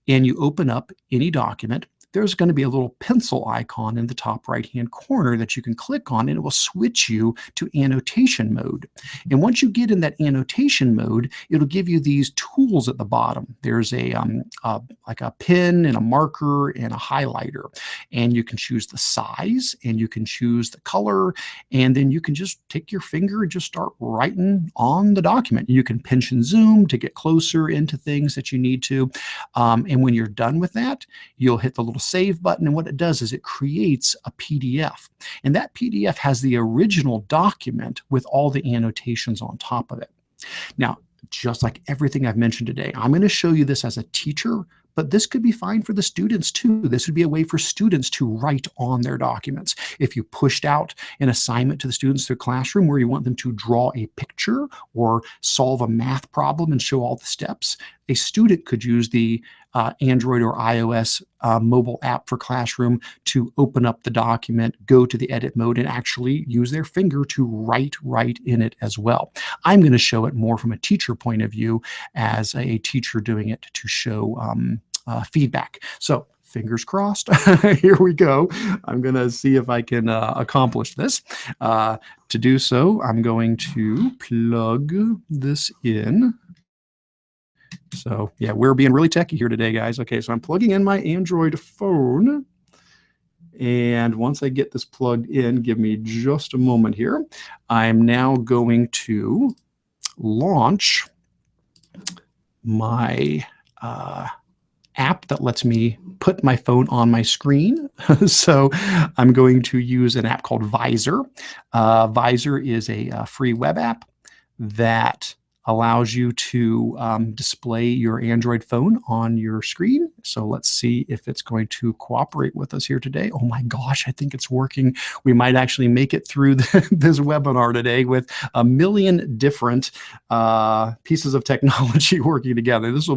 Speaker 1: and you open up any document, there's going to be a little pencil icon in the top right-hand corner that you can click on, and it will switch you to annotation mode. And once you get in that annotation mode, it'll give you these tools at the bottom. There's like a pen and a marker and a highlighter, and you can choose the size and you can choose the color, and then you can just take your finger and just start writing on the document. You can pinch and zoom to get closer into things that you need to. And when you're done with that, you'll hit the little save button, and what it does is it creates a PDF, and that PDF has the original document with all the annotations on top of it. Now, just like everything I've mentioned today, I'm going to show you this as a teacher, but this could be fine for the students too. This would be a way for students to write on their documents. If you pushed out an assignment to the students through Classroom where you want them to draw a picture or solve a math problem and show all the steps, a student could use the Android or iOS mobile app for Classroom to open up the document, go to the edit mode, and actually use their finger to write in it as well. I'm going to show it more from a teacher point of view as a teacher doing it to show feedback. So fingers crossed. Here we go. I'm going to see if I can accomplish this. To do so, I'm going to plug this in. So yeah, we're being really techy here today, guys. Okay, so I'm plugging in my Android phone. And once I get this plugged in, give me just a moment here. I'm now going to launch my app that lets me put my phone on my screen. So I'm going to use an app called Visor. Visor is a free web app that allows you to display your Android phone on your screen. So let's see if it's going to cooperate with us here today. Oh my gosh, I think it's working. We might actually make it through this webinar today with a million different pieces of technology working together. This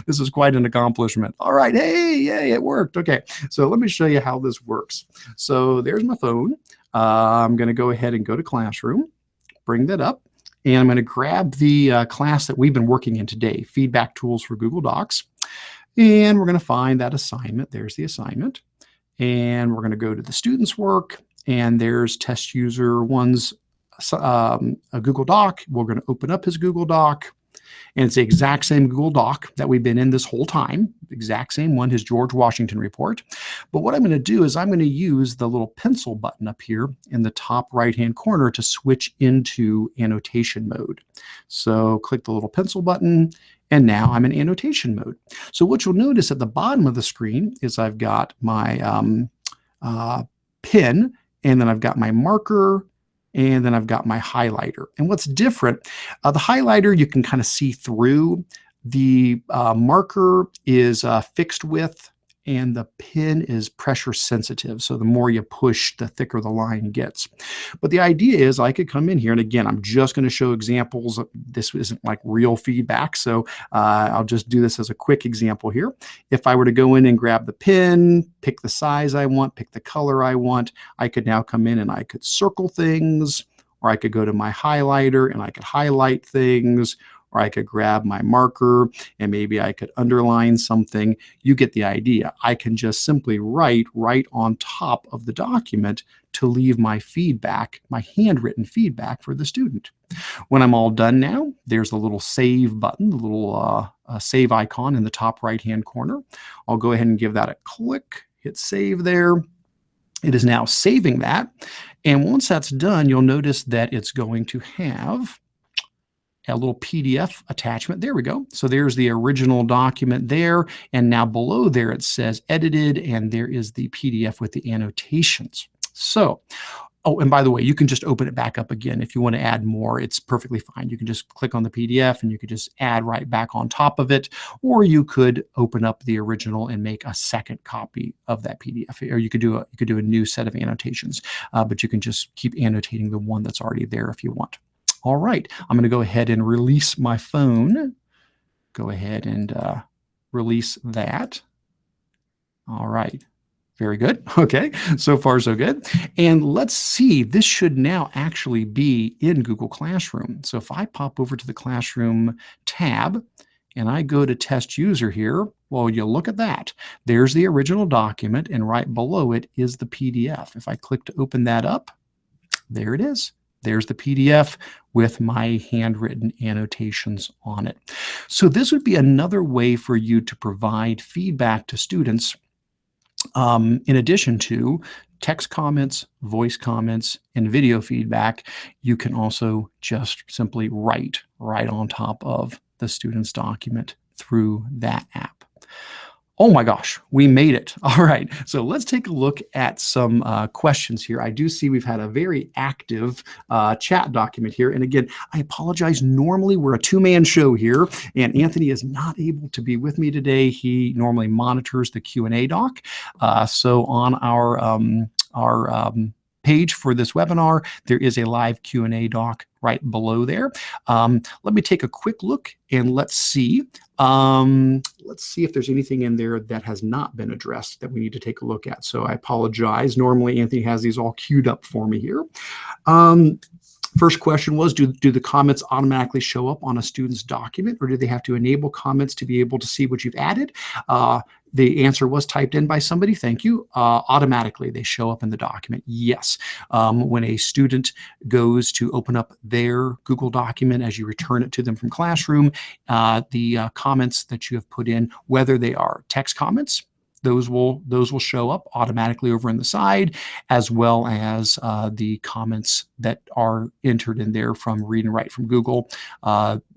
Speaker 1: is quite an accomplishment. All right, hey, yay, it worked. Okay, so let me show you how this works. So there's my phone. I'm going to go ahead and go to Classroom, bring that up. And I'm going to grab the class that we've been working in today, Feedback Tools for Google Docs. And we're going to find that assignment. There's the assignment. And we're going to go to the student's work. And there's test user one's a Google Doc. We're going to open up his Google Doc. And it's the exact same Google Doc that we've been in this whole time, the exact same one, his George Washington report. But what I'm going to do is I'm going to use the little pencil button up here in the top right-hand corner to switch into annotation mode. So click the little pencil button, and now I'm in annotation mode. So what you'll notice at the bottom of the screen is I've got my pen, and then I've got my marker, and then I've got my highlighter. And what's different, the highlighter you can kind of see through. The marker is fixed width, and the pen is pressure sensitive. So the more you push, the thicker the line gets. But the idea is I could come in here, and again, I'm just going to show examples. This isn't like real feedback, so I'll just do this as a quick example here. If I were to go in and grab the pen, pick the size I want, pick the color I want, I could now come in and I could circle things, or I could go to my highlighter and I could highlight things, or I could grab my marker and maybe I could underline something. You get the idea. I can just simply write right on top of the document to leave my feedback, my handwritten feedback for the student. When I'm all done now, there's a little save button, the little save icon in the top right-hand corner. I'll go ahead and give that a click, hit save there. It is now saving that. And once that's done, you'll notice that it's going to have a little PDF attachment. There we go. So there's the original document there. And now below there, it says edited, and there is the PDF with the annotations. So, oh, and by the way, you can just open it back up again. If you want to add more, it's perfectly fine. You can just click on the PDF and you could just add right back on top of it, or you could open up the original and make a second copy of that PDF, or you could do a new set of annotations, but you can just keep annotating the one that's already there if you want. All right, I'm going to go ahead and release my phone. Go ahead and release that. All right. Very good. Okay, so far so good. And let's see, this should now actually be in Google Classroom. So if I pop over to the Classroom tab and I go to Test User here, well, you look at that. There's the original document, and right below it is the PDF. If I click to open that up, there it is. There's the PDF with my handwritten annotations on it. So this would be another way for you to provide feedback to students in addition to text comments, voice comments, and video feedback. You can also just simply write right on top of the student's document through that app. Oh my gosh, we made it. All right, so let's take a look at some questions here. I do see we've had a very active chat document here. And again, I apologize. Normally we're a two-man show here, and Anthony is not able to be with me today. He normally monitors the Q&A doc. So on our page for this webinar, there is a live Q&A doc right below there. Let me take a quick look and let's see. Let's see if there's anything in there that has not been addressed that we need to take a look at. So I apologize. Normally Anthony has these all queued up for me here. First question was, do the comments automatically show up on a student's document, or do they have to enable comments to be able to see what you've added? The answer was typed in by somebody. Thank you. Automatically, they show up in the document. Yes. When a student goes to open up their Google document as you return it to them from Classroom, the comments that you have put in, whether they are text comments, those will show up automatically over on the side, as well as the comments that are entered in there from Read and Write from Google.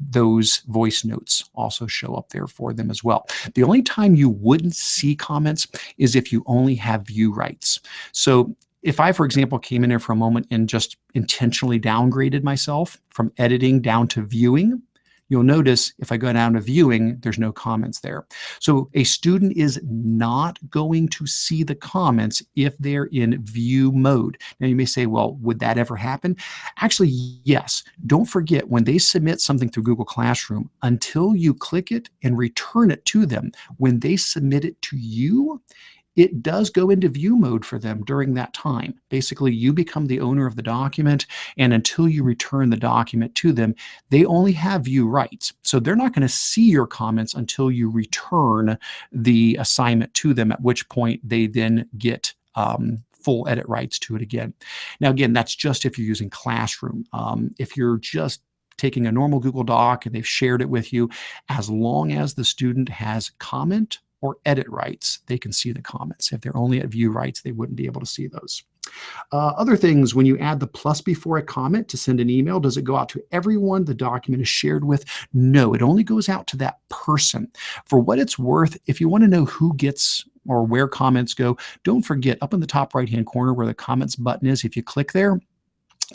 Speaker 1: Those voice notes also show up there for them as well. The only time you wouldn't see comments is if you only have view rights. So if I, for example, came in there for a moment and just intentionally downgraded myself from editing down to viewing, you'll notice if I go down to viewing, there's no comments there. So a student is not going to see the comments if they're in view mode. Now you may say, well, would that ever happen? Actually, yes. Don't forget, when they submit something through Google Classroom, until you click it and return it to them, when they submit it to you, it does go into view mode for them during that time. Basically, you become the owner of the document, and until you return the document to them, they only have view rights. So they're not going to see your comments until you return the assignment to them, at which point they then get full edit rights to it again. Now, again, that's just if you're using Classroom. If you're just taking a normal Google Doc and they've shared it with you, as long as the student has comment or edit rights, they can see the comments. If they're only at view rights, they wouldn't be able to see those. Other things, when you add the plus before a comment to send an email, does it go out to everyone the document is shared with? No, it only goes out to that person. For what it's worth, if you want to know who gets or where comments go, don't forget up in the top right-hand corner where the comments button is, if you click there,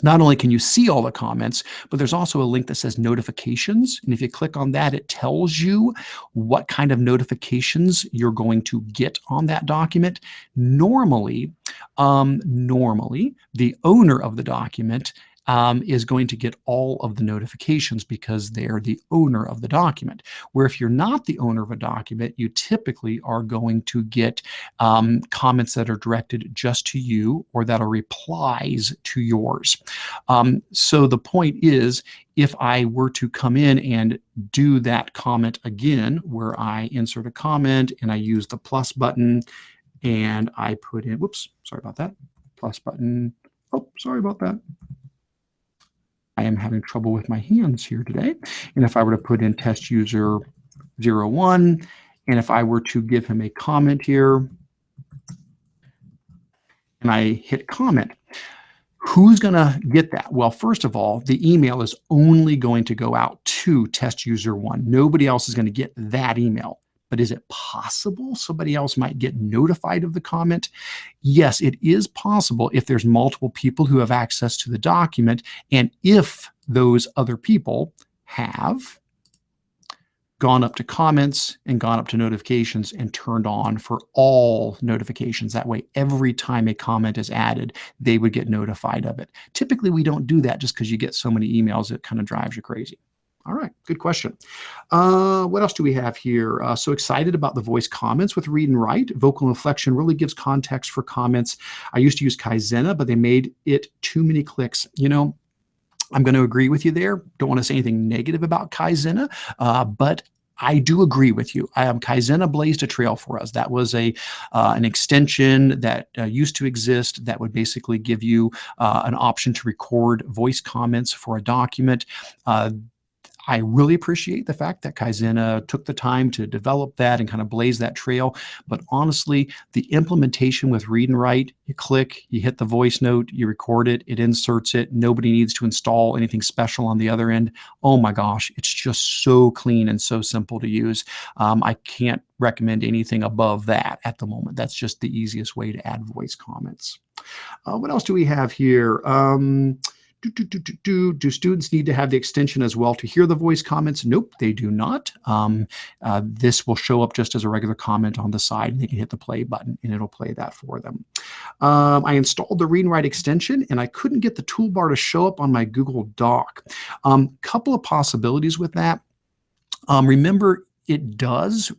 Speaker 1: not only can you see all the comments, but there's also a link that says notifications. And if you click on that, it tells you what kind of notifications you're going to get on that document. Normally, the owner of the document is going to get all of the notifications because they're the owner of the document. Where if you're not the owner of a document, you typically are going to get comments that are directed just to you or that are replies to yours. So the point is, if I were to come in and do that comment again, where I insert a comment and I use the plus button and I put in, whoops, sorry about that, plus button, oh, sorry about that. I am having trouble with my hands here today. And if I were to put in test user 01, and if I were to give him a comment here, and I hit comment, who's going to get that? Well, first of all, the email is only going to go out to test user 1. Nobody else is going to get that email. But is it possible somebody else might get notified of the comment? Yes, it is possible if there's multiple people who have access to the document, and if those other people have gone up to comments and gone up to notifications and turned on for all notifications. That way, every time a comment is added, they would get notified of it. Typically, we don't do that just because you get so many emails, it kind of drives you crazy. All right, good question. What else do we have here? So excited about the voice comments with Read and Write. Vocal inflection really gives context for comments. I used to use Kaizenna, but they made it too many clicks. You know, I'm going to agree with you there. Don't want to say anything negative about Kaizenna, but I do agree with you. Kaizenna blazed a trail for us. That was an extension that used to exist that would basically give you an option to record voice comments for a document. I really appreciate the fact that Kaizenna took the time to develop that and kind of blaze that trail. But honestly, the implementation with Read and Write, you click, you hit the voice note, you record it, it inserts it. Nobody needs to install anything special on the other end. Oh my gosh, it's just so clean and so simple to use. I can't recommend anything above that at the moment. That's just the easiest way to add voice comments. What else do we have here? Do students need to have the extension as well to hear the voice comments? Nope, they do not. This will show up just as a regular comment on the side, and they can hit the play button and it'll play that for them. I installed the Read and Write extension and I couldn't get the toolbar to show up on my Google Doc. Couple of possibilities with that. Remember, it does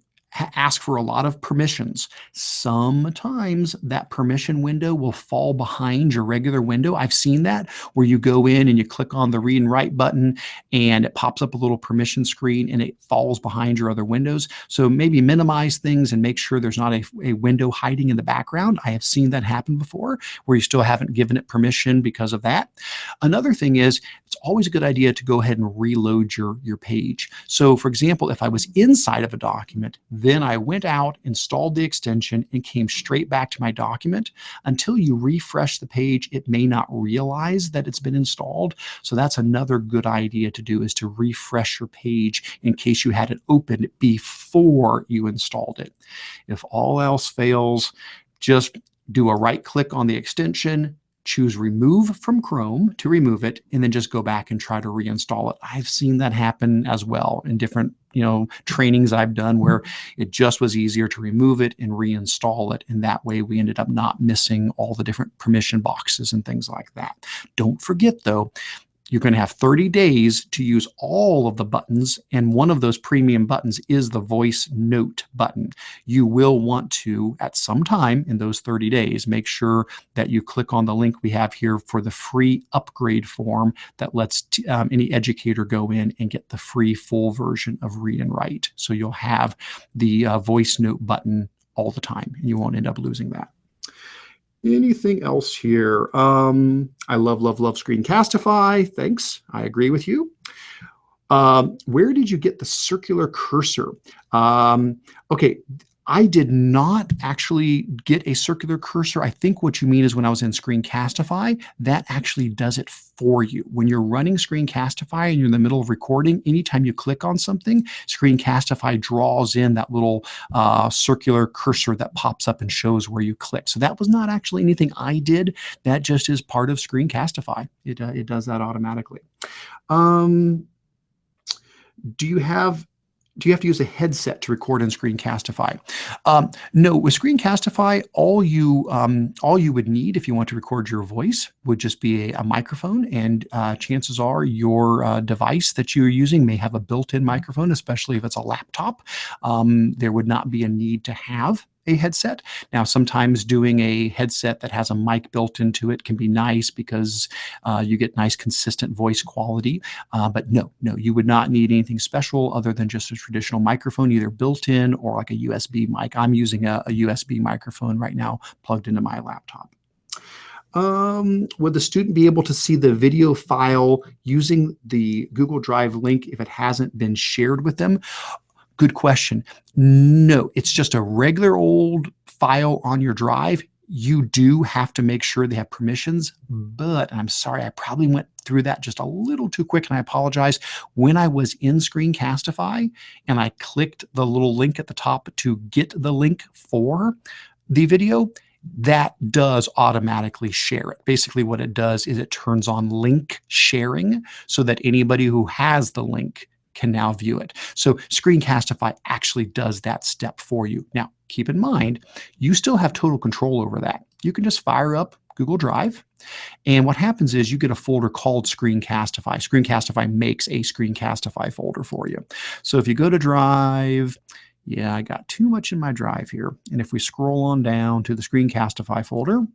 Speaker 1: ask for a lot of permissions. Sometimes that permission window will fall behind your regular window. I've seen that where you go in and you click on the Read and Write button and it pops up a little permission screen and it falls behind your other windows. So maybe minimize things and make sure there's not a window hiding in the background. I have seen that happen before where you still haven't given it permission because of that. Another thing is, it's always a good idea to go ahead and reload your page. So for example, if I was inside of a document, then I went out, installed the extension, and came straight back to my document. Until you refresh the page, it may not realize that it's been installed. So that's another good idea to do, is to refresh your page in case you had it open before you installed it. If all else fails, just do a right click on the extension, choose remove from Chrome to remove it, and then just go back and try to reinstall it. I've seen that happen as well in different trainings I've done where it just was easier to remove it and reinstall it. And that way we ended up not missing all the different permission boxes and things like that. Don't forget though, you're going to have 30 days to use all of the buttons, and one of those premium buttons is the voice note button. You will want to, at some time in those 30 days, make sure that you click on the link we have here for the free upgrade form that lets any educator go in and get the free full version of Read and Write. So you'll have the voice note button all the time, and you won't end up losing that. Anything else here? I love Screencastify. Thanks. I agree with you. Where did you get the circular cursor? Okay, I did not actually get a circular cursor. I think what you mean is when I was in Screencastify, that actually does it for you. When you're running Screencastify and you're in the middle of recording, anytime you click on something, Screencastify draws in that little circular cursor that pops up and shows where you click. So that was not actually anything I did. That just is part of Screencastify. It does that automatically. Do you have to use a headset to record in Screencastify? No, with Screencastify, all you would need if you want to record your voice would just be a microphone, and chances are your device that you're using may have a built-in microphone, especially if it's a laptop. There would not be a need to have a headset. Now, sometimes doing a headset that has a mic built into it can be nice because you get nice consistent voice quality. But no, you would not need anything special other than just a traditional microphone, either built in or like a USB mic. I'm using a USB microphone right now plugged into my laptop. Would the student be able to see the video file using the Google Drive link if it hasn't been shared with them? Good question. No, it's just a regular old file on your drive. You do have to make sure they have permissions, but I'm sorry, I probably went through that just a little too quick, and I apologize. When I was in Screencastify and I clicked the little link at the top to get the link for the video, that does automatically share it. Basically, what it does is it turns on link sharing so that anybody who has the link can now view it. So Screencastify actually does that step for you. Now, keep in mind, you still have total control over that. You can just fire up Google Drive, and what happens is you get a folder called Screencastify. Screencastify makes a Screencastify folder for you. So if you go to Drive, yeah, I got too much in my Drive here. And if we scroll on down to the Screencastify folder,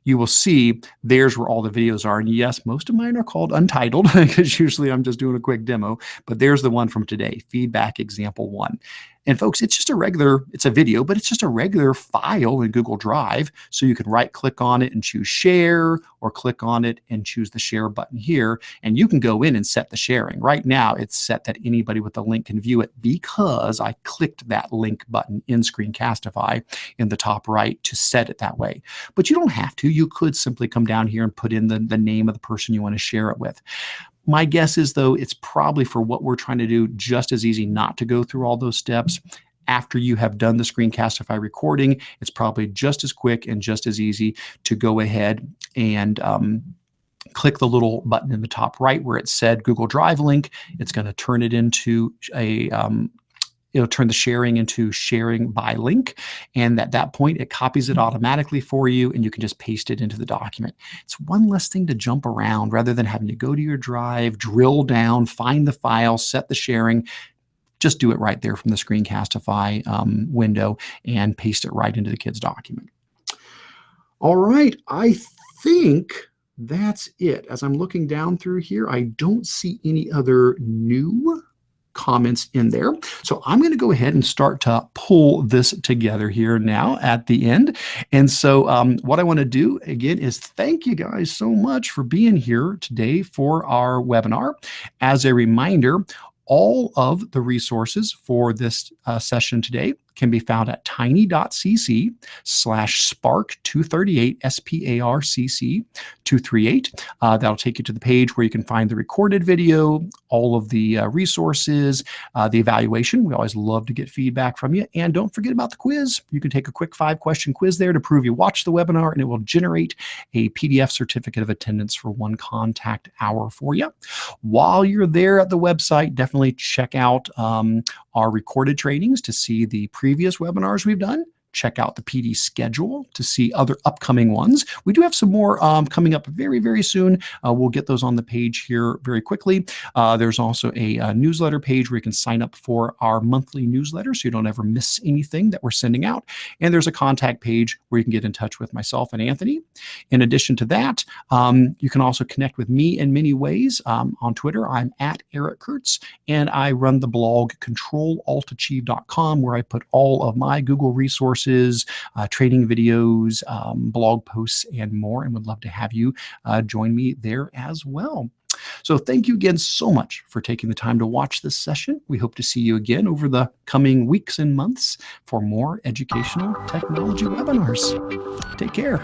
Speaker 1: you will see there's where all the videos are. And yes, most of mine are called untitled because usually I'm just doing a quick demo, but there's the one from today, feedback example 1. And folks, it's just a regular, it's a video, but it's just a regular file in Google Drive. So you can right click on it and choose share, or click on it and choose the share button here. And you can go in and set the sharing. Right now it's set that anybody with the link can view it because I clicked that link button in Screencastify in the top right to set it that way. But you don't have to. You could simply come down here and put in the name of the person you want to share it with. My guess is, though, it's probably for what we're trying to do just as easy not to go through all those steps. After you have done the Screencastify recording, it's probably just as quick and just as easy to go ahead and click the little button in the top right where it said Google Drive link. It's going to turn it into a it'll turn the sharing into sharing by link. And at that point, it copies it automatically for you, and you can just paste it into the document. It's one less thing to jump around rather than having to go to your Drive, drill down, find the file, set the sharing. Just do it right there from the Screencastify window and paste it right into the kid's document. All right, I think that's it. As I'm looking down through here, I don't see any other new comments in there. So I'm going to go ahead and start to pull this together here now at the end. And so what I want to do again is thank you guys so much for being here today for our webinar. As a reminder, all of the resources for this session today can be found at tiny.cc/spark238, SPARCC 238. That'll take you to the page where you can find the recorded video, all of the resources, the evaluation. We always love to get feedback from you. And don't forget about the quiz. You can take a quick 5-question quiz there to prove you watched the webinar, and it will generate a PDF certificate of attendance for 1 contact hour for you. While you're there at the website, definitely check out our recorded trainings to see the previous webinars we've done. Check out the PD schedule to see other upcoming ones. We do have some more coming up very, very soon. We'll get those on the page here very quickly. There's also a newsletter page where you can sign up for our monthly newsletter so you don't ever miss anything that we're sending out. And there's a contact page where you can get in touch with myself and Anthony. In addition to that, you can also connect with me in many ways. On Twitter, I'm at Eric Curts, and I run the blog controlaltachieve.com, where I put all of my Google resources, training videos, blog posts, and more, and would love to have you join me there as well. So thank you again so much for taking the time to watch this session. We hope to see you again over the coming weeks and months for more educational technology webinars. Take care.